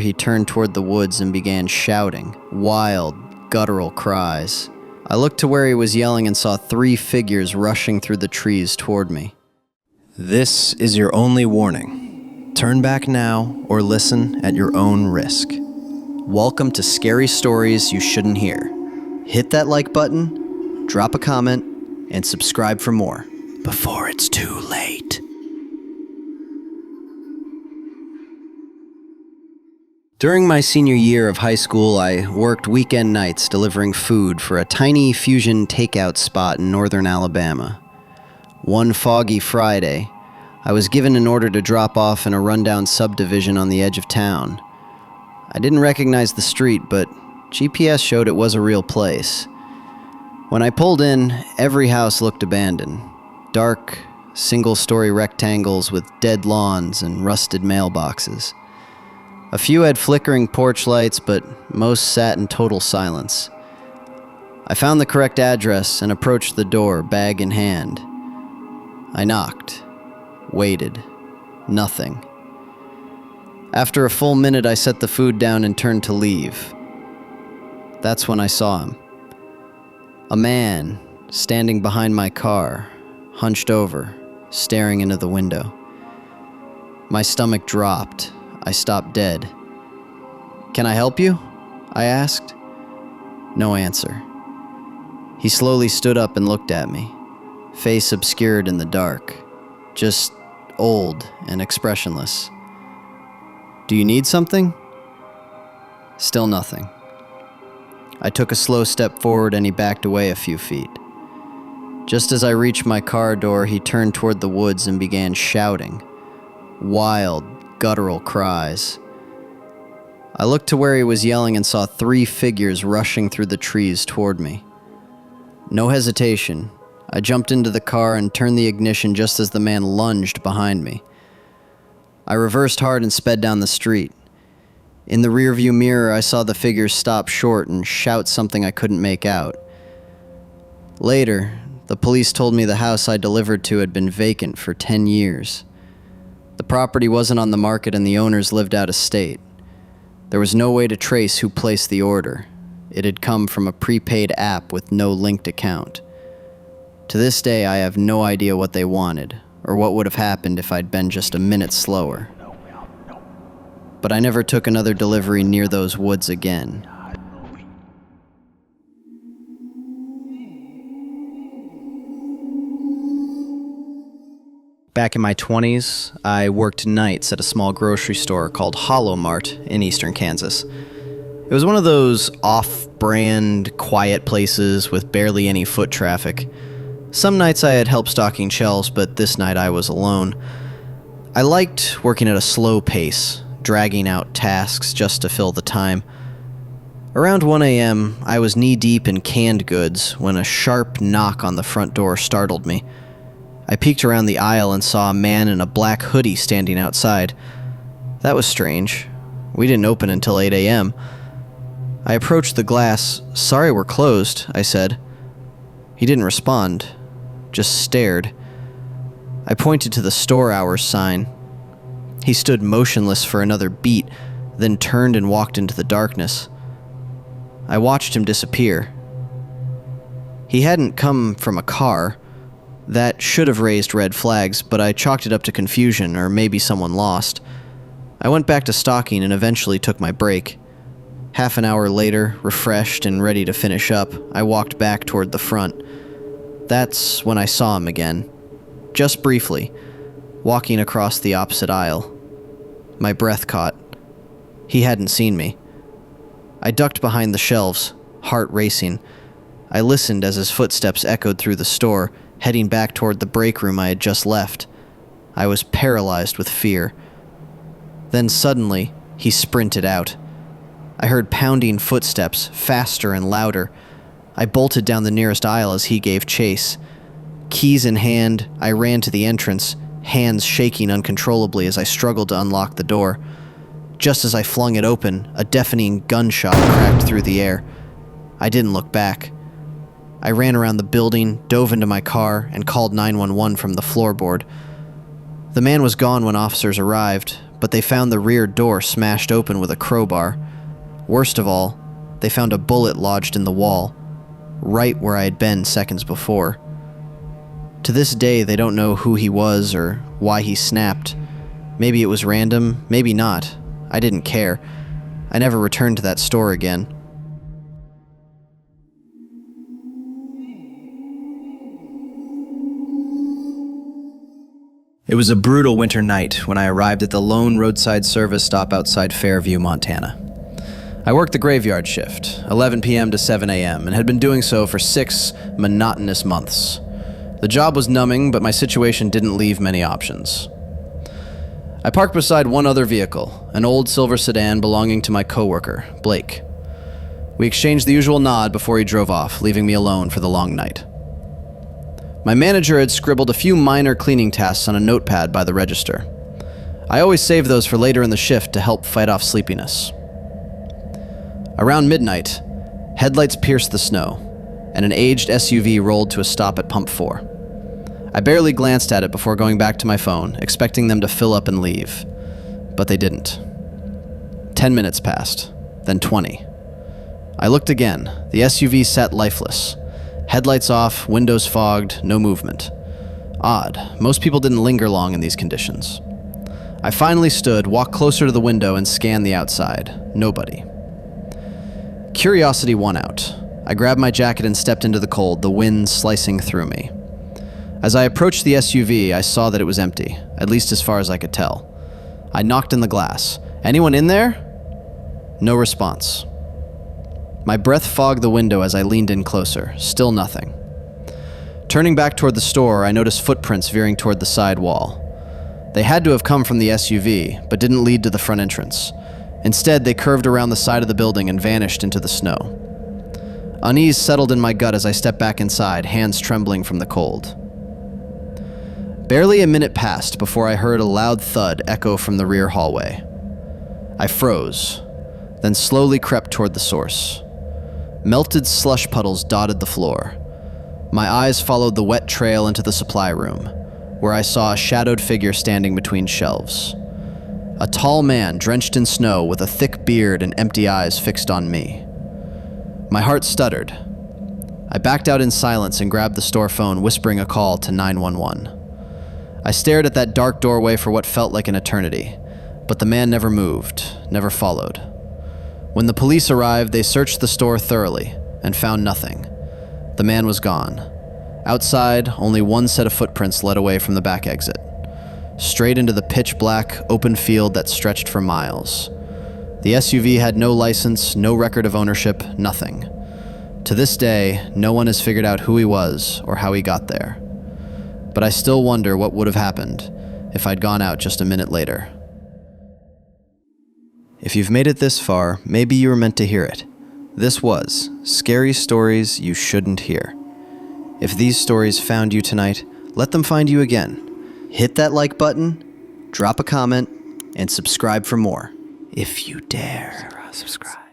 he turned toward the woods and began shouting, wild, guttural cries. I looked to where he was yelling and saw 3 figures rushing through the trees toward me. This is your only warning. Turn back now or listen at your own risk. Welcome to Scary Stories You Shouldn't Hear. Hit that like button, drop a comment, and subscribe for more before it's too late. During my senior year of high school, I worked weekend nights delivering food for a tiny fusion takeout spot in northern Alabama. One foggy Friday, I was given an order to drop off in a rundown subdivision on the edge of town. I didn't recognize the street, but GPS showed it was a real place. When I pulled in, every house looked abandoned. Dark, single-story rectangles with dead lawns and rusted mailboxes. A few had flickering porch lights, but most sat in total silence. I found the correct address and approached the door, bag in hand. I knocked, waited, nothing. After a full minute, I set the food down and turned to leave. That's when I saw him. A man standing behind my car, hunched over, staring into the window. My stomach dropped. I stopped dead. "Can I help you?" I asked. No answer. He slowly stood up and looked at me, face obscured in the dark, just old and expressionless. "Do you need something?" Still nothing. I took a slow step forward and he backed away a few feet. Just as I reached my car door, he turned toward the woods and began shouting, wild, guttural cries. I looked to where he was yelling and saw 3 figures rushing through the trees toward me. No hesitation, I jumped into the car and turned the ignition just as the man lunged behind me. I reversed hard and sped down the street. In the rearview mirror, I saw the figures stop short and shout something I couldn't make out. Later, the police told me the house I delivered to had been vacant for 10 years. The property wasn't on the market and the owners lived out of state. There was no way to trace who placed the order. It had come from a prepaid app with no linked account. To this day, I have no idea what they wanted, or what would have happened if I'd been just a minute slower. But I never took another delivery near those woods again. Back in my 20s, I worked nights at a small grocery store called Hollow Mart in eastern Kansas. It was one of those off-brand, quiet places with barely any foot traffic. Some nights I had help stocking shelves, but this night I was alone. I liked working at a slow pace, dragging out tasks just to fill the time. Around 1 a.m., I was knee-deep in canned goods when a sharp knock on the front door startled me. I peeked around the aisle and saw a man in a black hoodie standing outside. That was strange. We didn't open until 8 a.m. I approached the glass. "Sorry, we're closed," I said. He didn't respond, just stared. I pointed to the store hours sign. He stood motionless for another beat, then turned and walked into the darkness. I watched him disappear. He hadn't come from a car. That should have raised red flags, but I chalked it up to confusion, or maybe someone lost. I went back to stocking and eventually took my break. Half an hour later, refreshed and ready to finish up, I walked back toward the front. That's when I saw him again. Just briefly, walking across the opposite aisle. My breath caught. He hadn't seen me. I ducked behind the shelves, heart racing. I listened as his footsteps echoed through the store, heading back toward the break room I had just left. I was paralyzed with fear. Then suddenly, he sprinted out. I heard pounding footsteps, faster and louder. I bolted down the nearest aisle as he gave chase. Keys in hand, I ran to the entrance, hands shaking uncontrollably as I struggled to unlock the door. Just as I flung it open, a deafening gunshot cracked through the air. I didn't look back. I ran around the building, dove into my car, and called 911 from the floorboard. The man was gone when officers arrived, but they found the rear door smashed open with a crowbar. Worst of all, they found a bullet lodged in the wall, right where I had been seconds before. To this day, they don't know who he was or why he snapped. Maybe it was random, maybe not. I didn't care. I never returned to that store again. It was a brutal winter night when I arrived at the lone roadside service stop outside Fairview, Montana. I worked the graveyard shift, 11 p.m. to 7 a.m., and had been doing so for 6 monotonous months. The job was numbing, but my situation didn't leave many options. I parked beside one other vehicle, an old silver sedan belonging to my coworker, Blake. We exchanged the usual nod before he drove off, leaving me alone for the long night. My manager had scribbled a few minor cleaning tasks on a notepad by the register. I always save those for later in the shift to help fight off sleepiness. Around midnight, headlights pierced the snow, and an aged SUV rolled to a stop at Pump 4. I barely glanced at it before going back to my phone, expecting them to fill up and leave. But they didn't. 10 minutes passed, then 20. I looked again. The SUV sat lifeless. Headlights off, windows fogged, no movement. Odd. Most people didn't linger long in these conditions. I finally stood, walked closer to the window, and scanned the outside. Nobody. Curiosity won out. I grabbed my jacket and stepped into the cold, the wind slicing through me. As I approached the SUV, I saw that it was empty, at least as far as I could tell. I knocked on the glass. "Anyone in there?" No response. My breath fogged the window as I leaned in closer. Still nothing. Turning back toward the store, I noticed footprints veering toward the side wall. They had to have come from the SUV, but didn't lead to the front entrance. Instead, they curved around the side of the building and vanished into the snow. Unease settled in my gut as I stepped back inside, hands trembling from the cold. Barely a minute passed before I heard a loud thud echo from the rear hallway. I froze, then slowly crept toward the source. Melted slush puddles dotted the floor. My eyes followed the wet trail into the supply room, where I saw a shadowed figure standing between shelves. A tall man drenched in snow with a thick beard and empty eyes fixed on me. My heart stuttered. I backed out in silence and grabbed the store phone, whispering a call to 911. I stared at that dark doorway for what felt like an eternity, but the man never moved, never followed. When the police arrived, they searched the store thoroughly and found nothing. The man was gone. Outside, only one set of footprints led away from the back exit, straight into the pitch-black, open field that stretched for miles. The SUV had no license, no record of ownership, nothing. To this day, no one has figured out who he was or how he got there. But I still wonder what would have happened if I'd gone out just a minute later. If you've made it this far, maybe you were meant to hear it. This was Scary Stories You Shouldn't Hear. If these stories found you tonight, let them find you again. Hit that like button, drop a comment, and subscribe for more. If you dare. Subscribe.